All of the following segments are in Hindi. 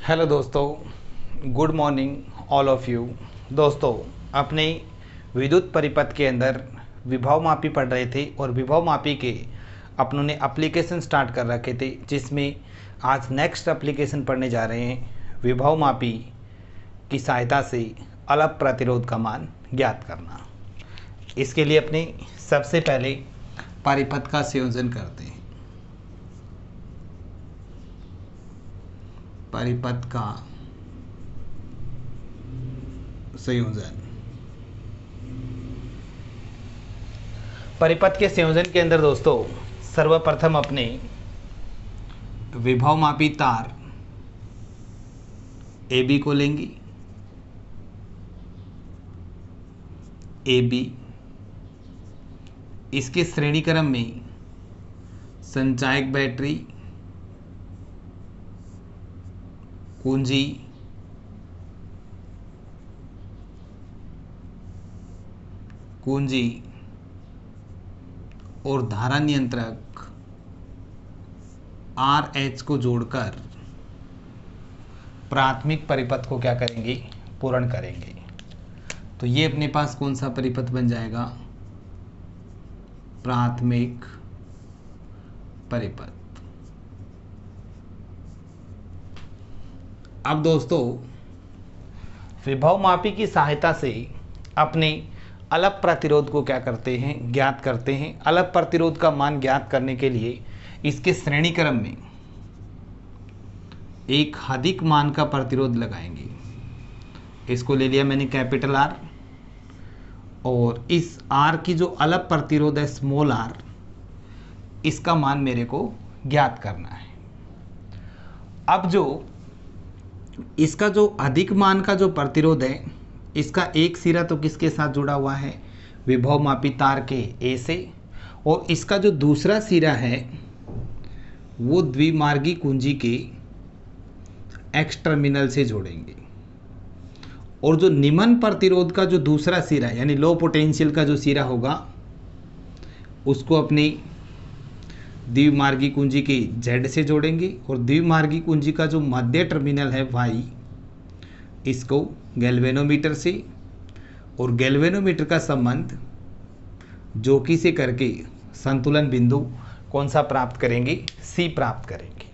हेलो दोस्तों, good morning all of you. दोस्तों, अपने विद्युत परिपथ के अंदर विभव मापी पढ़ रहे थे और विभव मापी के अपनों ने एप्लीकेशन स्टार्ट कर रखे थे, जिसमें आज नेक्स्ट एप्लीकेशन पढ़ने जा रहे हैं। विभव मापी की सहायता से अलग प्रतिरोध का मान ज्ञात करना। इसके लिए अपने सबसे पहले परिपथ का संयोजन करते हैं। परिपथ का संयोजन। परिपथ के संयोजन के अंदर दोस्तों सर्वप्रथम अपने विभव मापी तार AB को लेंगे। AB इसके श्रेणी क्रम में संचायक बैटरी, कुंजी, और धारा नियंत्रक RH को जोड़कर प्राथमिक परिपथ को क्या करेंगे, पूर्ण करेंगे। तो ये अपने पास कौन सा परिपथ बन जाएगा, प्राथमिक परिपथ। अब दोस्तों विभव मापी की सहायता से अपने अलग प्रतिरोध को क्या करते हैं, ज्ञात करते हैं। अलग प्रतिरोध का मान ज्ञात करने के लिए इसके श्रेणी क्रम में एक अधिक मान का प्रतिरोध लगाएंगे। इसको ले लिया मैंने कैपिटल R, और इस R की जो अलग प्रतिरोध है स्मॉल r, इसका मान मेरे को ज्ञात करना है। अब जो इसका जो अधिक मान का जो प्रतिरोध है, इसका एक सिरा तो किसके साथ जुड़ा हुआ है, विभव मापी तार के A से, और इसका जो दूसरा सिरा है वो द्विमार्गी कुंजी के X टर्मिनल से जोड़ेंगे। और जो निम्न प्रतिरोध का जो दूसरा सिरा यानी लो पोटेंशियल का जो सिरा होगा, उसको अपनी द्विमार्गी कुंजी के Z से जोड़ेंगे, और द्विमार्गी कुंजी का जो मध्य टर्मिनल है Y, इसको गैल्वेनोमीटर से, और गैल्वेनोमीटर का संबंध जोकी से करके संतुलन बिंदु कौन सा प्राप्त करेंगे, C प्राप्त करेंगे।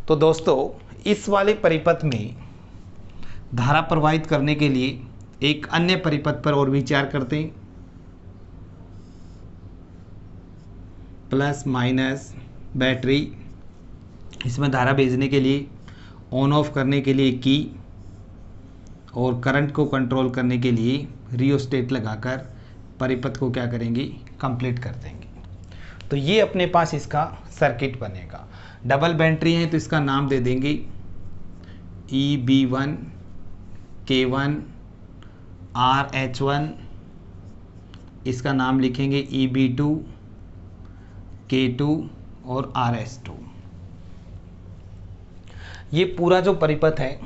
तो दोस्तों इस वाले परिपथ में धारा प्रवाहित करने के लिए एक अन्य परिपथ पर और विचार करते हैं। प्लस माइनस बैटरी, इसमें धारा भेजने के लिए, ऑन ऑफ करने के लिए की, और करंट को कंट्रोल करने के लिए रियोस्टेट लगाकर परिपथ को क्या करेंगे, कंप्लीट कर देंगे। तो ये अपने पास इसका सर्किट बनेगा। डबल बैटरी है तो इसका नाम दे देंगे EB1 K1 RH1, इसका नाम लिखेंगे EB2 K2 और RS2। ये पूरा जो परिपथ है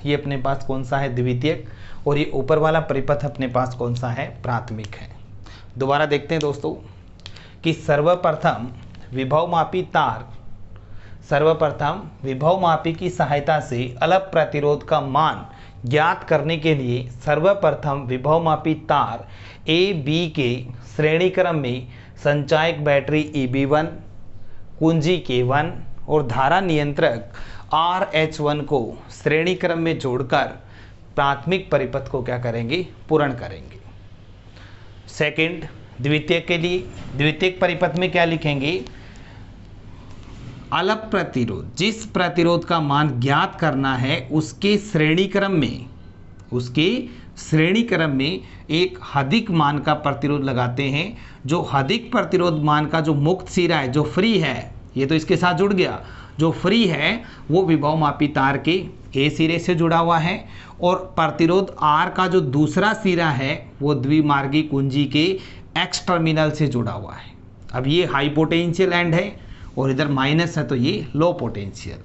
ये अपने पास कौन सा है, द्वितीयक, और ये ऊपर वाला परिपथ अपने पास कौन सा है, प्राथमिक है। दोबारा देखते हैं दोस्तों कि सर्वप्रथम विभव मापी की सहायता से अलग प्रतिरोध का मान ज्ञात करने के लिए सर्वप्रथम विभव मापी तार AB के श्रेणी क्रम में संचायक बैटरी EB1, कुंजी K1 और धारा नियंत्रक RH1 को श्रेणी क्रम में जोड़कर प्राथमिक परिपथ को क्या करेंगे, पूर्ण करेंगे। सेकंड, द्वितीयक के लिए द्वितीयक परिपथ में क्या लिखेंगे, अलग प्रतिरोध, जिस प्रतिरोध का मान ज्ञात करना है उसके श्रेणी क्रम में एक अधिक मान का प्रतिरोध लगाते हैं। जो अधिक प्रतिरोध मान का जो मुक्त सिरा है, जो फ्री है, ये तो इसके साथ जुड़ गया, जो फ्री है वो विभव मापी तार के A सिरे से जुड़ा हुआ है, और प्रतिरोध R का जो दूसरा सिरा है वो द्विमार्गी कुंजी के X टर्मिनल से जुड़ा हुआ है। अब ये हाई पोटेंशियल एंड है और इधर माइनस है, तो ये लो पोटेंशियल।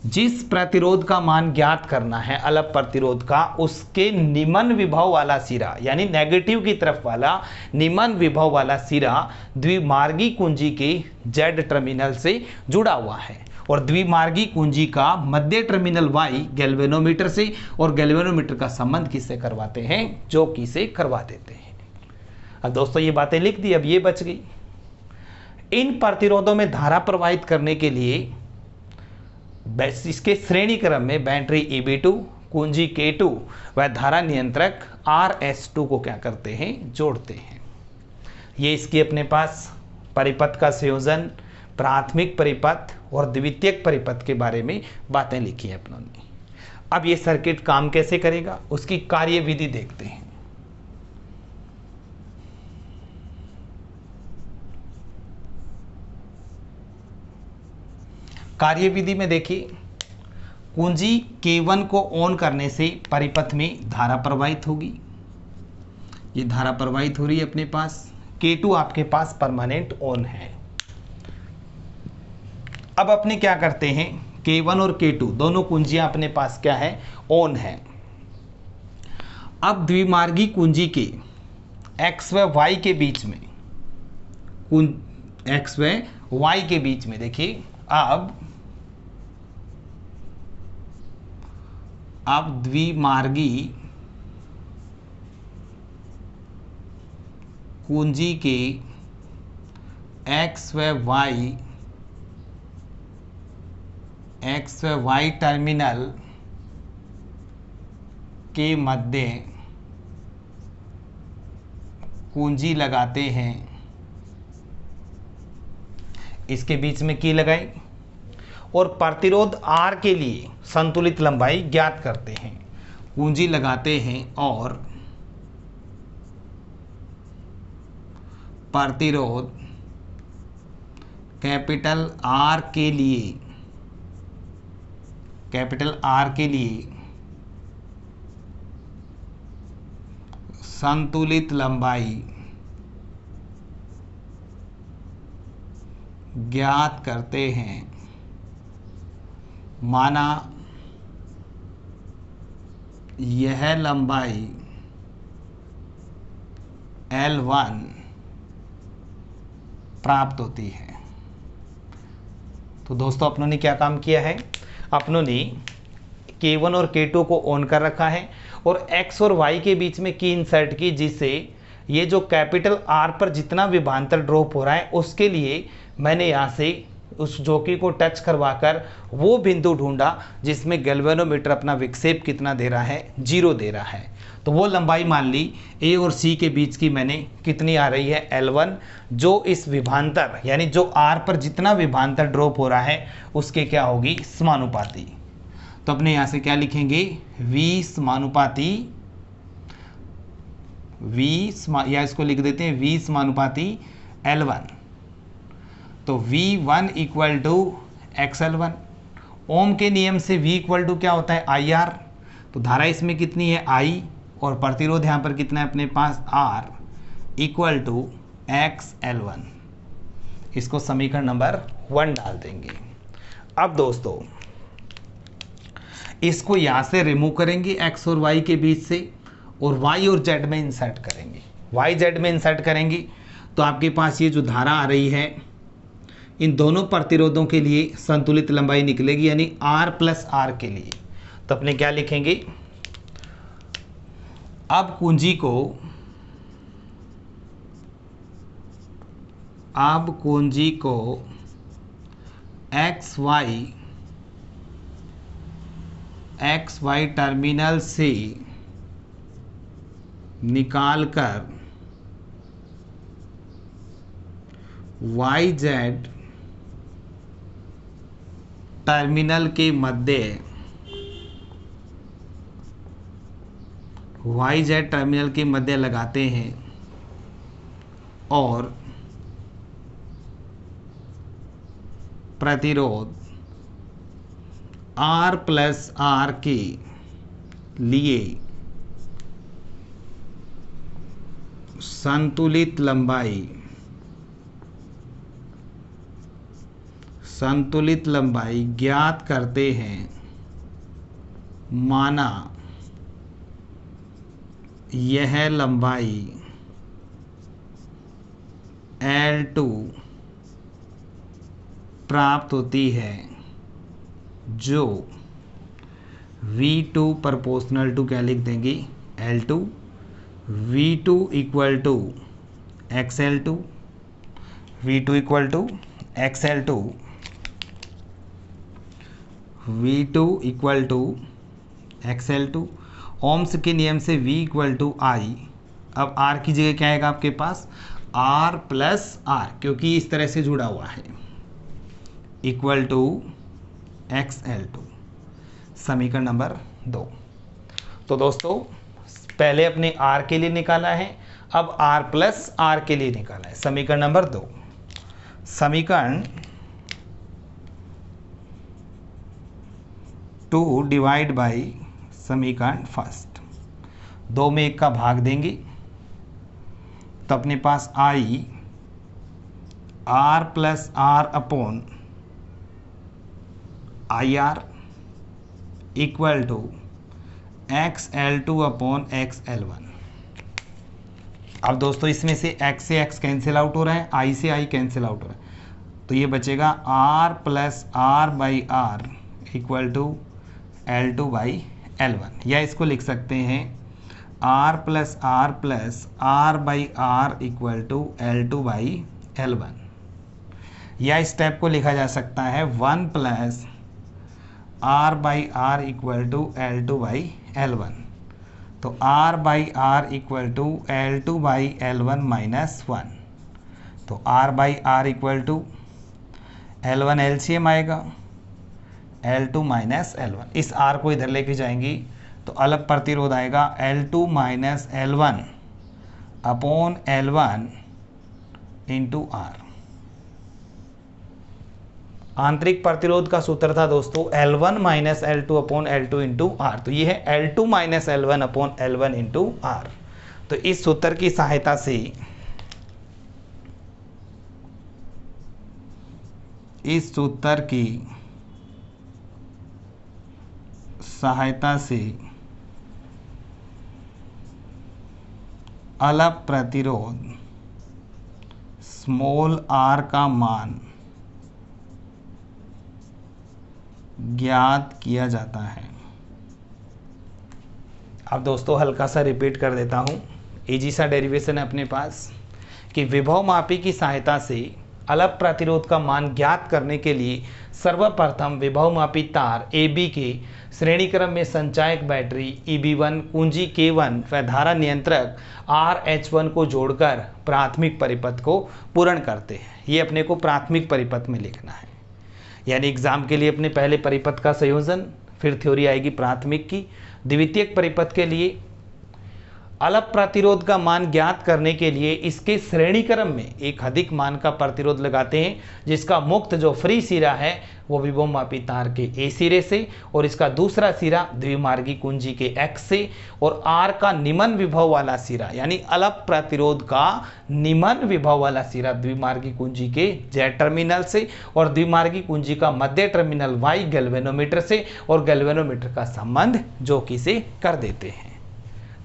जिस प्रतिरोध का मान ज्ञात करना है अलग प्रतिरोध का, उसके निम्न विभव वाला सिरा यानी नेगेटिव की तरफ वाला निम्न विभव वाला सिरा द्विमार्गी कुंजी के Z टर्मिनल से जुड़ा हुआ है और द्विमार्गी कुंजी का मध्य टर्मिनल y गैल्वेनोमीटर से, और गैल्वेनोमीटर का संबंध किससे करवाते हैं, जॉकी से करवा देते हैं। अब दोस्तों ये बातें लिख दी, अब ये बच गई। इन प्रतिरोधों में धारा प्रवाहित करने के लिए इसके श्रेणी क्रम में बैटरी EB2, कुंजी K2 व धारा नियंत्रक RS2 को क्या करते हैं, जोड़ते हैं। ये इसकी अपने पास परिपथ का संयोजन, प्राथमिक परिपथ और द्वितीयक परिपथ के बारे में बातें लिखी है अपनों ने। अब ये सर्किट काम कैसे करेगा, उसकी कार्यविधि देखते हैं। कार्यविधि में देखिए, कुंजी K1 को ऑन करने से परिपथ में धारा प्रवाहित होगी। ये धारा प्रवाहित हो रही है अपने पास। K2 आपके पास परमानेंट ऑन है। अब अपने क्या करते हैं, K1 और K2 दोनों कुंजियां अपने पास क्या है, ऑन है। अब द्विमार्गी कुंजी के X व Y के बीच में, X व Y के बीच में देखिए, अब द्विमार्गी कुंजी के X व Y टर्मिनल के मध्य कुंजी लगाते हैं। इसके बीच में की लगाई और प्रतिरोध R के लिए संतुलित लंबाई ज्ञात करते हैं। कुंजी लगाते हैं और प्रतिरोध कैपिटल R के लिए संतुलित लंबाई ज्ञात करते हैं। माना यह लंबाई L1 प्राप्त होती है। तो दोस्तों अपनों ने क्या काम किया है, अपनों ने K1 और K2 को ऑन कर रखा है और X और Y के बीच में की इंसर्ट की, जिससे ये जो कैपिटल R पर जितना विभवांतर ड्रॉप हो रहा है उसके लिए मैंने यहाँ से उस जॉकी को टच करवाकर वो बिंदु ढूंढा जिसमें गैल्वेनोमीटर अपना विक्षेप कितना दे रहा है, 0 दे रहा है। तो वो लंबाई मान ली A और C के बीच की मैंने कितनी आ रही है, L1, जो इस विभवांतर यानी जो R पर जितना विभवांतर ड्रॉप हो रहा है उसके क्या होगी, समानुपाती। तो अपने यहाँ से क्या लिखेंगे, V समानुपाती या इसको लिख देते हैं V समानुपाती L1। तो V1 इक्वल टू XL1। ओम के नियम से V इक्वल टू क्या होता है, IR। तो धारा इसमें कितनी है, I, और प्रतिरोध यहाँ पर कितना है अपने पास, R इक्वल टू XL1। इसको समीकरण नंबर 1 डाल देंगे। अब दोस्तों इसको यहाँ से रिमूव करेंगे X और Y के बीच से, और Y और Z में इंसर्ट करेंगे। Y Z में इंसर्ट करेंगे तो आपके पास ये जो धारा आ रही है इन दोनों प्रतिरोधों के लिए संतुलित लंबाई निकलेगी, यानी R प्लस R के लिए। तो अपने क्या लिखेंगे, अब कुंजी को XY टर्मिनल से निकालकर YZ टर्मिनल के मध्य लगाते हैं और प्रतिरोध R प्लस R के लिए संतुलित लंबाई ज्ञात करते हैं। माना यह लंबाई L2 प्राप्त होती है। जो V2 प्रोपोर्शनल टू क्या लिख देंगे L2, V2 equal to XL2, V2 equal to XL2, V2 equal to XL2। Ohm's के नियम से V इक्वल टू I। अब R की जगह क्या आएगा आपके पास R प्लस R, क्योंकि इस तरह से जुड़ा हुआ है, इक्वल टू XL2, समीकरण नंबर 2। तो दोस्तों पहले अपने R के लिए निकाला है, अब R प्लस R के लिए निकाला है, समीकरण नंबर 2। समीकरण 2 डिवाइड बाई समीकरण फर्स्ट, 2 में 1 का भाग देंगे तो अपने पास I R plus R upon IR equal to XL2 upon XL1। अब दोस्तों इसमें से X से X कैंसिल आउट हो रहा है, I से I कैंसिल आउट हो रहा है, तो ये बचेगा R plus R by R equal to L2 by L1, या इसको लिख सकते हैं R plus R by R equal to L2 by L1, या इस स्टेप को लिखा जा सकता है 1 plus R by R equal to L2 by L1, तो R by R equal to L2 by L1 minus 1, तो R by R equal to L1 LCM आएगा, L2 माइनस L1, इस R को इधर लेके जाएंगी तो अलग प्रतिरोध आएगा L2 minus L1 upon L1 into R। आंतरिक प्रतिरोध का सूत्र था दोस्तों L1 minus L2 upon L2 into R, तो ये है L2 minus L1 upon L1 into R। तो इस सूत्र की सहायता से अलग प्रतिरोध स्मॉल r का मान ज्ञात किया जाता है। अब दोस्तों हल्का सा रिपीट कर देता हूँ, इजी सा डेरिवेशन है अपने पास कि विभव मापी की सहायता से अलग प्रतिरोध का मान ज्ञात करने के लिए सर्वप्रथम विभव मापी तार AB के श्रेणी क्रम में संचायक बैटरी EB1 कुंजी K1 व धारा नियंत्रक RH1 को जोड़कर प्राथमिक परिपथ को पूर्ण करते हैं। ये अपने को प्राथमिक परिपथ में लिखना है, यानी एग्जाम के लिए अपने पहले परिपथ का संयोजन, फिर थ्योरी आएगी प्राथमिक की। द्वितीयक परिपथ के लिए अलग प्रतिरोध का मान ज्ञात करने के लिए इसके श्रेणी क्रम में एक अधिक मान का प्रतिरोध लगाते हैं, जिसका मुक्त जो फ्री सिरा है वो विभव मापी तार के A सिरे से और इसका दूसरा सिरा द्विमार्गी कुंजी के X से, और R का निम्न विभव वाला सिरा यानी अलग प्रतिरोध का निम्न विभव वाला सिरा द्विमार्गी कुंजी के Z टर्मिनल से और द्विमार्गी कुंजी का मध्य टर्मिनल Y गैल्वेनोमीटर से, और गैल्वेनोमीटर का संबंध जो कि से कर देते हैं।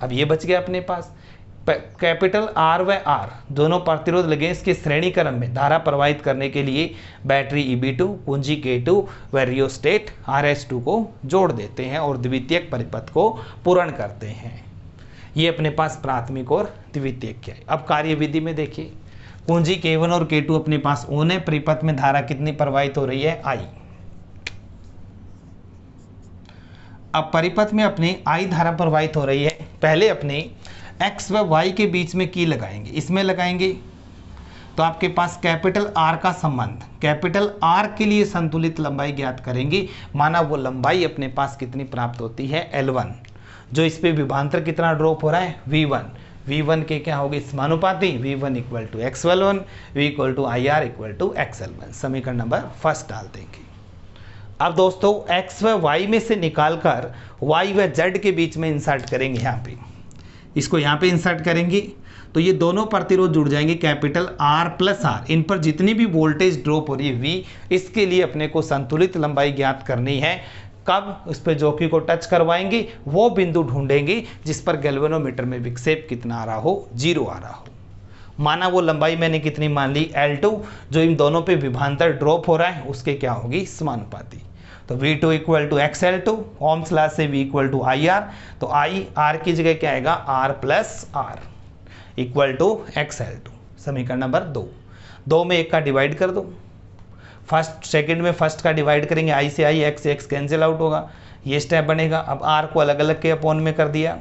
अब ये बच गया अपने पास कैपिटल R व R दोनों प्रतिरोध लगे इसके श्रेणी क्रम में धारा प्रवाहित करने के लिए बैटरी EB2 कुंजी K2 व रियोस्टेट RH2 को जोड़ देते हैं और द्वितीयक परिपथ को पूर्ण करते हैं। ये अपने पास प्राथमिक और द्वितीयक क्या है। अब कार्यविधि में देखिए, कुंजी K1 और K2 अपने पास ओन है, परिपथ में धारा कितनी प्रवाहित हो रही है I। अब परिपथ में अपने I धारा प्रवाहित हो रही है, पहले अपने X व Y के बीच में की लगाएंगे, इसमें लगाएंगे तो आपके पास कैपिटल R का संबंध, कैपिटल R के लिए संतुलित लंबाई ज्ञात करेंगे। माना वो लंबाई अपने पास कितनी प्राप्त होती है L1, जो इस पे विभवांतर कितना ड्रॉप हो रहा है V1, V1 के क्या होगी समानुपाती V1 equal to XL1 V equal to IR equal to XL1, समीकरण नंबर फर्स्ट डाल देंगे। अब दोस्तों X व Y में से निकालकर Y व Z के बीच में इंसर्ट करेंगे, यहाँ पे इसको यहाँ पे इंसर्ट करेंगे तो ये दोनों प्रतिरोध जुड़ जाएंगे कैपिटल R प्लस R। इन पर जितनी भी वोल्टेज ड्रॉप हो रही है V, इसके लिए अपने को संतुलित लंबाई ज्ञात करनी है। कब उस पर जॉकी को टच करवाएंगे, वो बिंदु ढूंढेंगे जिस पर गैल्वेनोमीटर में विक्षेप कितना आ रहा हो, 0 आ रहा हो। माना वो लंबाई मैंने कितनी मान ली L2, जो इन दोनों पे विभवांतर ड्रॉप हो रहा है उसके क्या होगी समानुपाती। तो V2 equal to XL2, Ohm's law से V इक्वल टू IR, तो I R की जगह क्या आएगा R plus R equal to XL2। समीकरण नंबर 2 में 1 का डिवाइड कर दो, फर्स्ट सेकंड में फर्स्ट का डिवाइड करेंगे, I से I, X से X कैंसिल आउट होगा, ये स्टेप बनेगा। अब R को अलग अलग के अपॉन में कर दिया,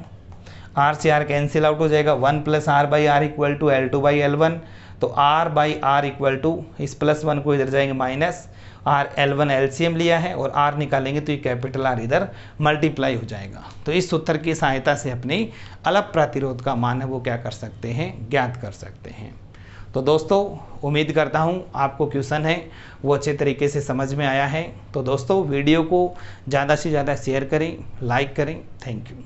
R से R कैंसिल आउट हो जाएगा, 1 plus R by R equal to L2 by L1, तो R by R equal to इस प्लस 1 को इधर जाएंगे माइनस, R L1 LCM लिया है और R निकालेंगे तो ये कैपिटल R इधर मल्टीप्लाई हो जाएगा। तो इस सूत्र की सहायता से अपनी अलग प्रतिरोध का मान है वो क्या कर सकते हैं, ज्ञात कर सकते हैं। तो दोस्तों उम्मीद करता हूँ आपको क्वेश्चन है वो अच्छे तरीके से समझ में आया है। तो दोस्तों वीडियो को ज़्यादा से ज़्यादा शेयर करें, लाइक करें। Thank you.